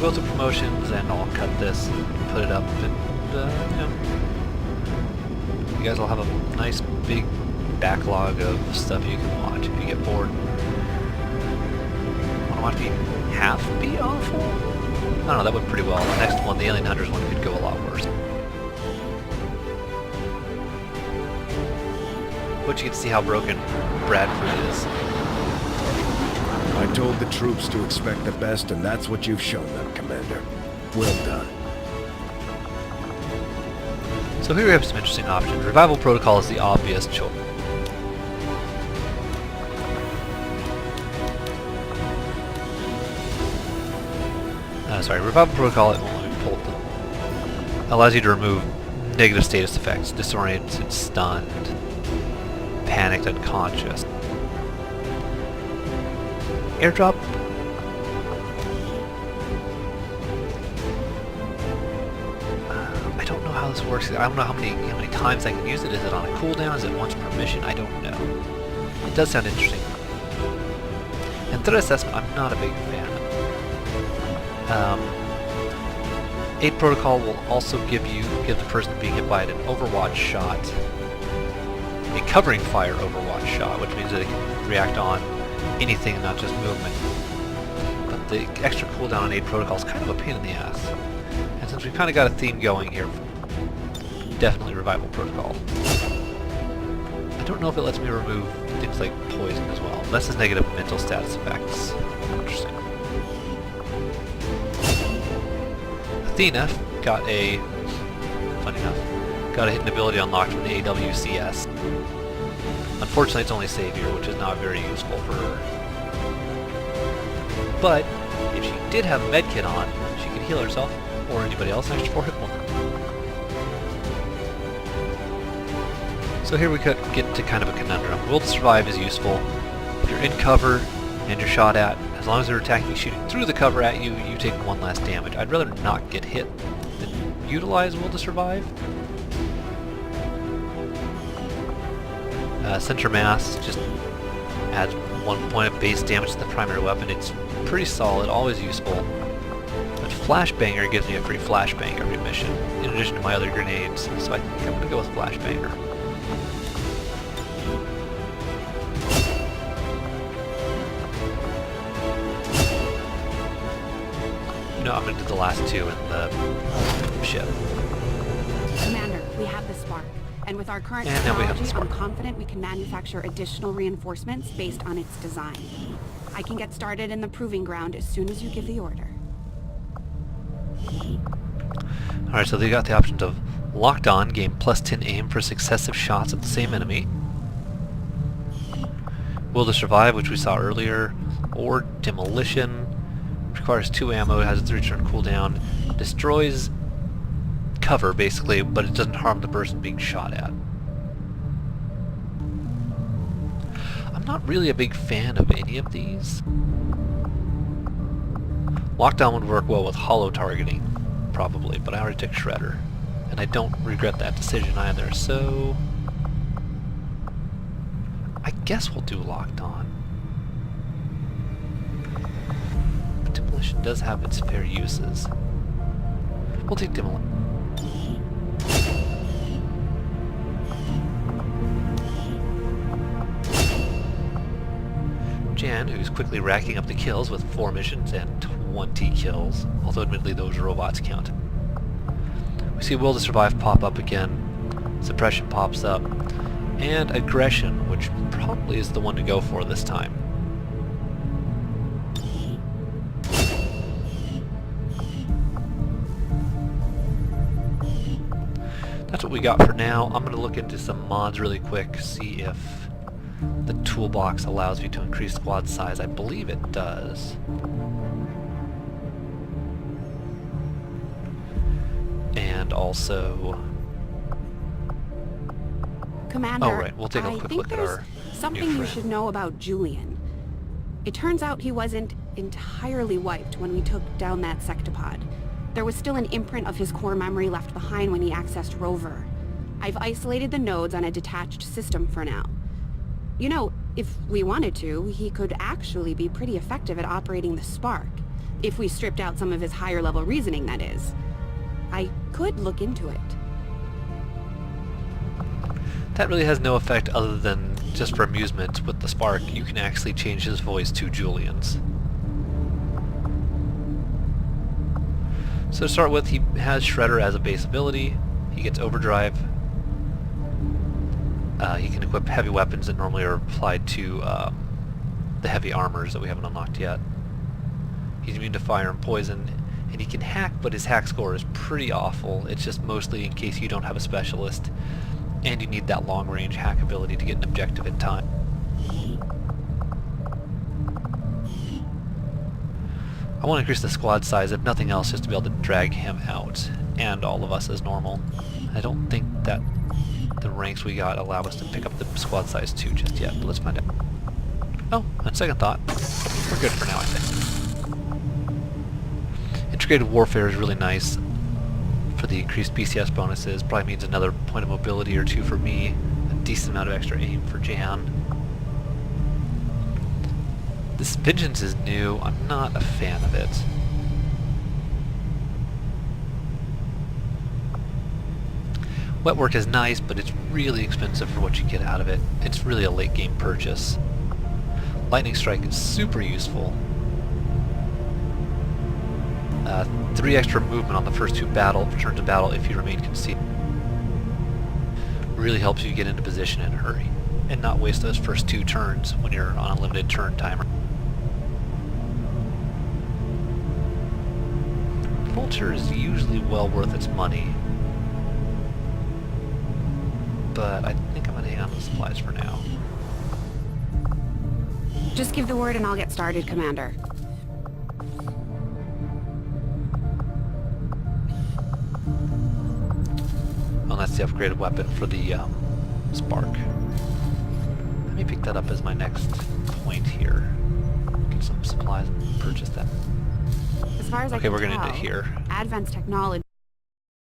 we'll go through promotions and I'll cut this and put it up, and you guys will have a nice big backlog of stuff you can watch if you get bored. Want to watch me half be awful? I don't know, that went pretty well. The next one, the Alien Hunters one, could go a lot worse. But you can see how broken Bradford is. I told the troops to expect the best, and that's what you've shown them, Commander. Well done. So here we have some interesting options. Revival Protocol is the obvious choice. Revival Protocol, it won't let me pull it. Allows you to remove negative status effects, disoriented, stunned, panicked, unconscious. Airdrop. I don't know how this works. I don't know how many times I can use it. Is it on a cooldown? Is it once per mission? I don't know. It does sound interesting. And threat assessment, I'm not a big fan of. Aid Protocol will also give the person being hit by it an Overwatch shot, a covering fire Overwatch shot, which means that it can react on anything, not just movement. But the extra cooldown on Aid Protocol is kind of a pain in the ass. And since we've kind of got a theme going here, definitely Revival Protocol. I don't know if it lets me remove things like poison as well. This is negative mental status effects. Interesting. Athena got a, funny enough, got a hidden ability unlocked from the AWCS. Unfortunately, it's only Savior, which is not very useful for her. But if she did have a medkit on, she could heal herself or anybody else an extra 4 hit points. So here we could get to kind of a conundrum. Will to Survive is useful. If you're in cover and you're shot at, as long as they're attacking shooting through the cover at you, you take 1 less damage. I'd rather not get hit than utilize Will to Survive. Center Mass just adds 1 point of base damage to the primary weapon. It's pretty solid, always useful. But Flashbanger gives me a free Flashbang every mission, in addition to my other grenades, so I think I'm going to go with Flashbanger. No, I'm going to do the last 2 in the ship. Commander, we have the spark. And with our current And now we have technology, the spark. I'm confident we can manufacture additional reinforcements based on its design. I can get started in the proving ground as soon as you give the order. Alright, so they got the options of Locked On, gain +10 aim for successive shots at the same enemy. Will to Survive, which we saw earlier, or Demolition, requires 2 ammo, has a 3-turn cooldown, destroys cover basically, but it doesn't harm the person being shot at. I'm not really a big fan of any of these. Lockdown would work well with hollow targeting, probably, but I already took Shredder, and I don't regret that decision either, so I guess we'll do Locked On. But Demolition does have its fair uses. We'll take Demolition. Jan, who's quickly racking up the kills with 4 missions and 20 kills, although admittedly those robots count. We see Will to Survive pop up again, Suppression pops up, and Aggression, which probably is the one to go for this time. That's what we got for now. I'm going to look into some mods really quick, see if the toolbox allows you to increase squad size. I believe it does. And also... Commander, oh right, we'll take a quick look at our something new you friend. should know about Julian. It turns out he wasn't entirely wiped when we took down that sectopod. There was still an imprint of his core memory left behind when he accessed Rover. I've isolated the nodes on a detached system for now. You know, if we wanted to, he could actually be pretty effective at operating the spark. If we stripped out some of his higher level reasoning, that is. I could look into it. That really has no effect other than just for amusement. With the spark, you can actually change his voice to Julian's. So to start with, he has Shredder as a base ability. He gets Overdrive. He can equip heavy weapons that normally are applied to the heavy armors that we haven't unlocked yet. He's immune to fire and poison, and he can hack, but his hack score is pretty awful. It's just mostly in case you don't have a specialist, and you need that long-range hack ability to get an objective in time. I want to increase the squad size, if nothing else, just to be able to drag him out, and all of us as normal. I don't think that the ranks we got allow us to pick up the squad size too just yet, but let's find out. Oh, on second thought, we're good for now, I think. Integrated Warfare is really nice for the increased BCS bonuses. Probably means another point of mobility or two for me, a decent amount of extra aim for Jan. This Vengeance is new. I'm not a fan of it. Wet Work is nice, but it's really expensive for what you get out of it. It's really a late game purchase. Lightning Strike is super useful. 3 extra movement on the first 2 turns of battle if you remain concealed. Really helps you get into position in a hurry, and not waste those first 2 turns when you're on a limited turn timer. Vulture is usually well worth its money, but I think I'm going to hang on to the supplies for now. Just give the word and I'll get started, Commander. Oh, that's the upgraded weapon for the Spark. Let me pick that up as my next point here. Get some supplies and purchase that. As far as I Okay, can we're going to tell, end it here. Advent's technology